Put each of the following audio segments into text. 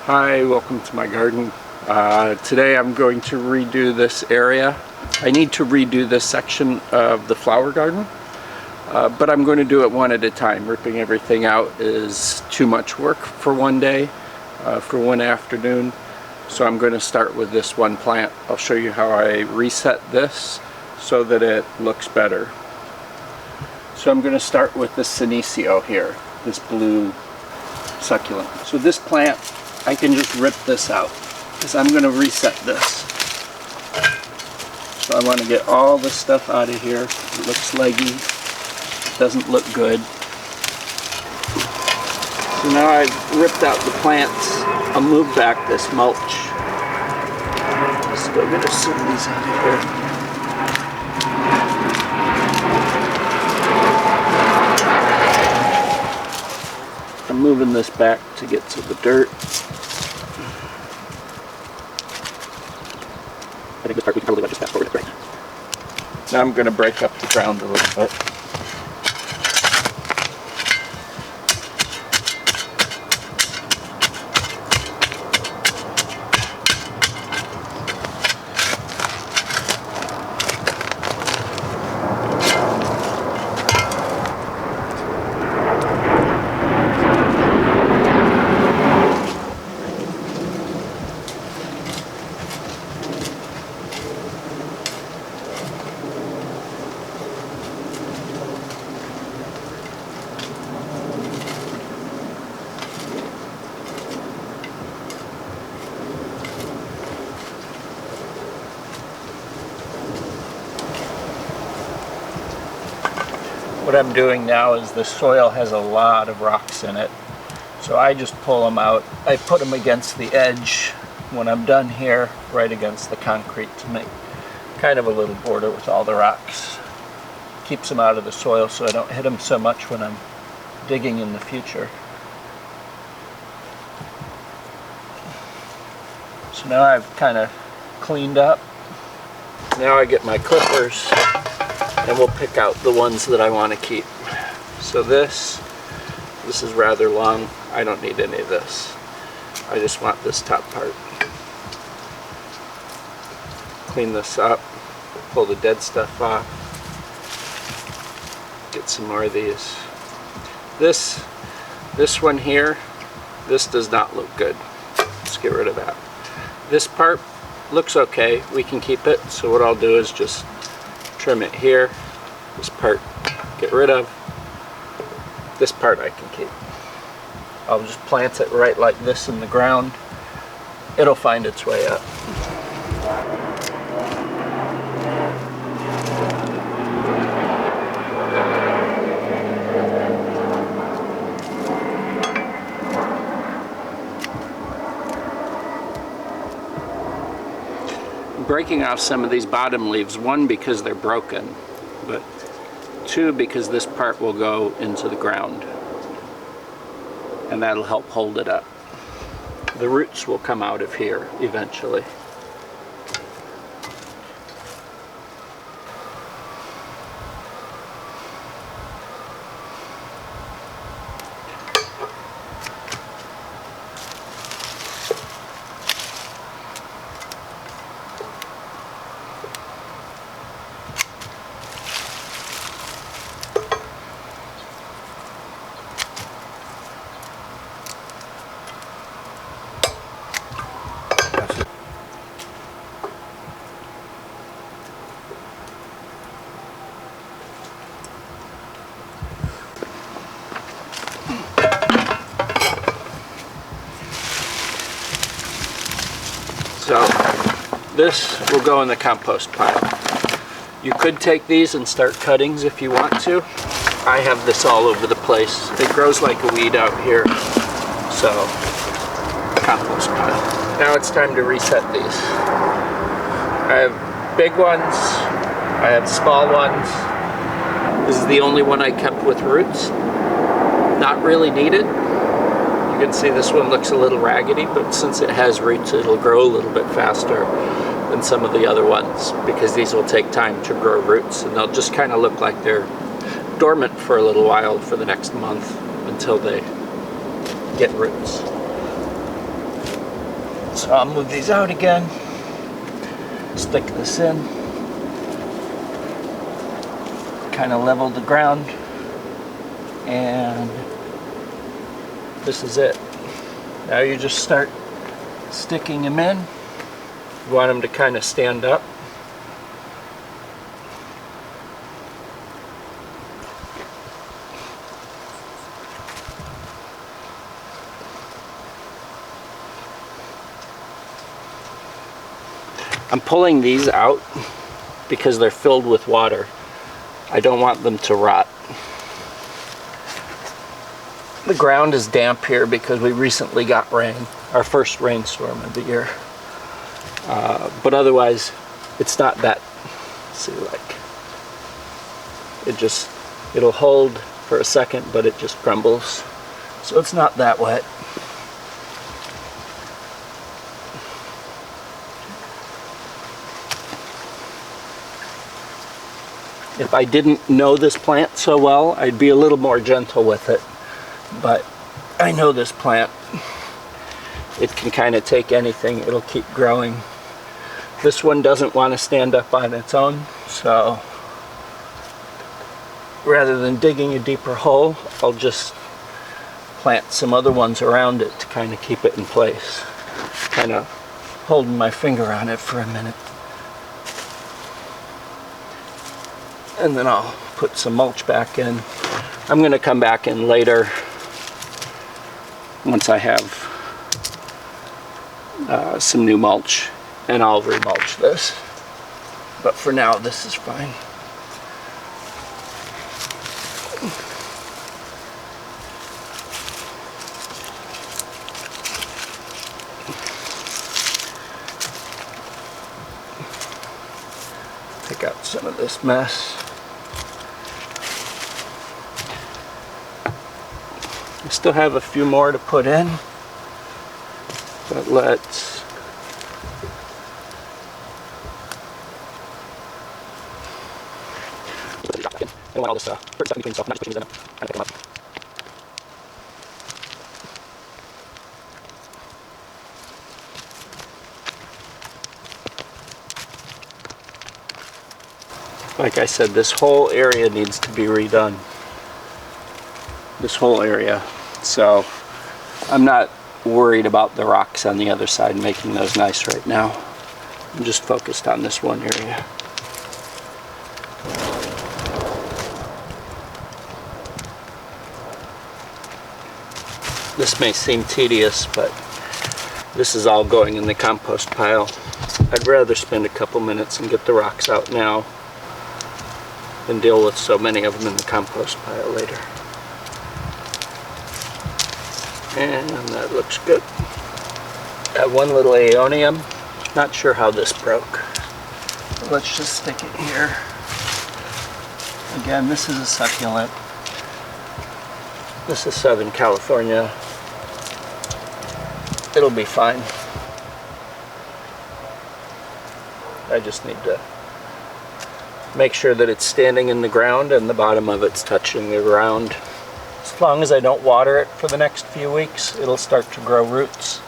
Hi, welcome to my garden. Today I'm going to redo this area. I need to redo this section of the flower garden, but I'm going to do it one at a time. Ripping everything out is too much work for one day, for one afternoon. So I'm going to start with this one plant. I'll show you how I reset this so that it looks better. So I'm going to start with the Senecio here, this blue succulent. So this plant, I can just rip this out because I'm going to reset this. So I want to get all this stuff out of here. It looks leggy, it doesn't look good. So now I've ripped out the plants, I'll move back this mulch. Still going to some of these out of here. I'm moving this back to get to the dirt. I think this part we can probably just fast forward it, right? Now I'm going to break up the ground a little bit. What I'm doing now is the soil has a lot of rocks in it, so I just pull them out. I put them against the edge when I'm done here, right against the concrete, to make kind of a little border with all the rocks. Keeps them out of the soil so I don't hit them so much when I'm digging in the future. So now I've kind of cleaned up. Now I get my clippers and we'll pick out the ones that I want to keep. So this is rather long. I don't need any of this. I just want this top part. Clean this up, pull the dead stuff off, get some more of these. This one here, this does not look good. Let's get rid of that. This part looks okay, we can keep it. So what I'll do is just trim it here. This part get rid of. This part I can keep. I'll just plant it right like this in the ground. It'll find its way up. I'm breaking off some of these bottom leaves, one because they're broken, but two because this part will go into the ground and that'll help hold it up. The roots will come out of here eventually. So this will go in the compost pile. You could take these and start cuttings if you want to. I have this all over the place. It grows like a weed out here. So, compost pile. Now it's time to reset these. I have big ones, I have small ones. This is the only one I kept with roots. Not really needed. You can see this one looks a little raggedy, but since it has roots, it'll grow a little bit faster than some of the other ones, because these will take time to grow roots, and they'll just kind of look like they're dormant for a little while for the next month until they get roots. So I'll move these out again, stick this in, kind of level the ground, and this is it. Now you just start sticking them in. You want them to kind of stand up. I'm pulling these out because they're filled with water. I don't want them to rot. The ground is damp here because we recently got rain, our first rainstorm of the year. But otherwise, it's not that, see, like, it'll hold for a second, but it just crumbles. So it's not that wet. If I didn't know this plant so well, I'd be a little more gentle with it. But I know this plant. It can kind of take anything. It'll keep growing. This one doesn't want to stand up on its own, so rather than digging a deeper hole, I'll just plant some other ones around it to kind of keep it in place. Kind of holding my finger on it for a minute. And then I'll put some mulch back in. I'm going to come back in later once I have some new mulch, and I'll remulch this. But for now, this is fine. Take out some of this mess. I still have a few more to put in, but let's I don't want all this dirt stuff in between, so I'm not just pushing these in, I'm kind of pick them up. Like I said, this whole area needs to be redone. This whole area. So I'm not worried about the rocks on the other side making those nice right now. I'm just focused on this one area. This may seem tedious, but this is all going in the compost pile. I'd rather spend a couple minutes and get the rocks out now than deal with so many of them in the compost pile later. And that looks good. Got one little aeonium. Not sure how this broke. Let's just stick it here. Again, this is a succulent. This is Southern California. It'll be fine. I just need to make sure that it's standing in the ground and the bottom of it's touching the ground. As long as I don't water it for the next few weeks, it'll start to grow roots.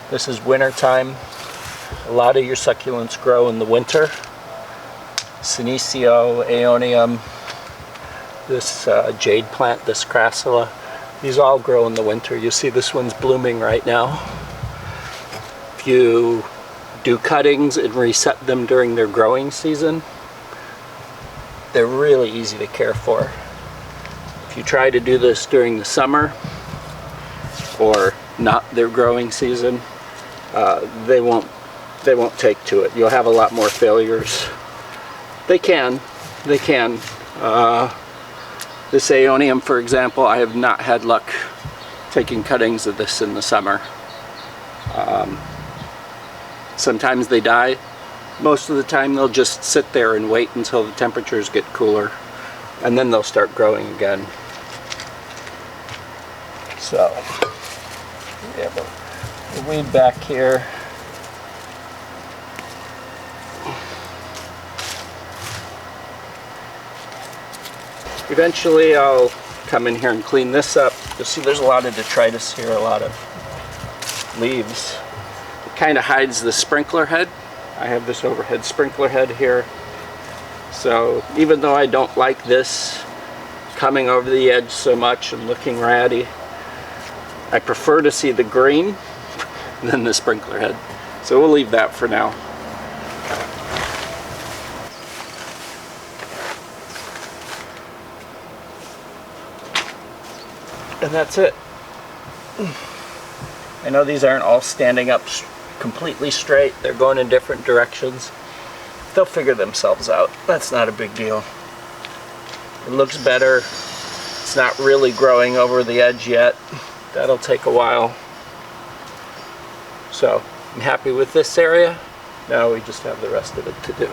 This is winter time. A lot of your succulents grow in the winter. Senecio, aeonium, this jade plant, this crassula, these all grow in the winter. You see this one's blooming right now. If you do cuttings and reset them during their growing season, they're really easy to care for. If you try to do this during the summer or not their growing season, they won't take to it. You'll have a lot more failures. They can. This aeonium, for example, I have not had luck taking cuttings of this in the summer. Sometimes they die. Most of the time they'll just sit there and wait until the temperatures get cooler, and then they'll start growing again. So we have a weed back here. Eventually I'll come in here and clean this up. You'll see there's a lot of detritus here, a lot of leaves. kind of hides the sprinkler head. I have this overhead sprinkler head here. So even though I don't like this coming over the edge so much and looking ratty, I prefer to see the green than the sprinkler head. So we'll leave that for now. And that's it. I know these aren't all standing up completely straight. They're going in different directions. They'll figure themselves out. That's not a big deal. It looks better. It's not really growing over the edge yet. That'll take a while. So I'm happy with this area. Now we just have the rest of it to do.